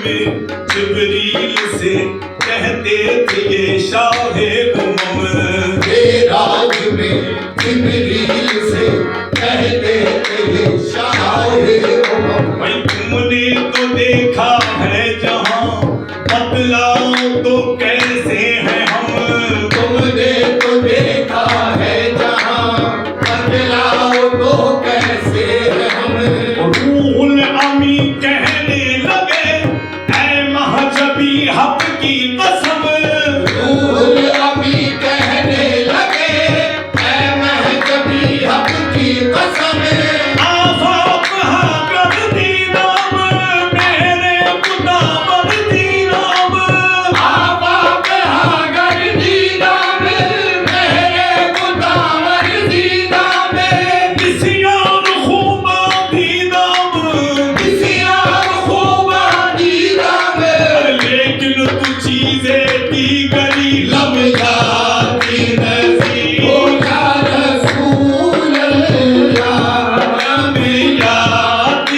में जिब्रील से कहते थे ये शाहे उमम। मेराज में जिब्रील से कहते थे ये शाहे उमम। भाई तुमने तो देखा है जहां, बतलाओ तो कैसे हैं हम। तुमने तो देखा है जहां, बतलाओ तो कैसे हैं हम। रूहुल अमी कहने लगे ऐ महजबी हक की कसम। रूहुल अमी कहने लगे ऐ महजबी हक की कसम। आफाक हाकर दीनाम, मेरे खुदा पर दीनाम। आबाद हागर दीना में, मेरे खुदावर दीना में। बिसियार खूबा दीनाम, बिसियार खूबा दीना में। लेकिन तू चीजें दी गली लब जाती नज़ीर हो या रसूल अल्लाह। याद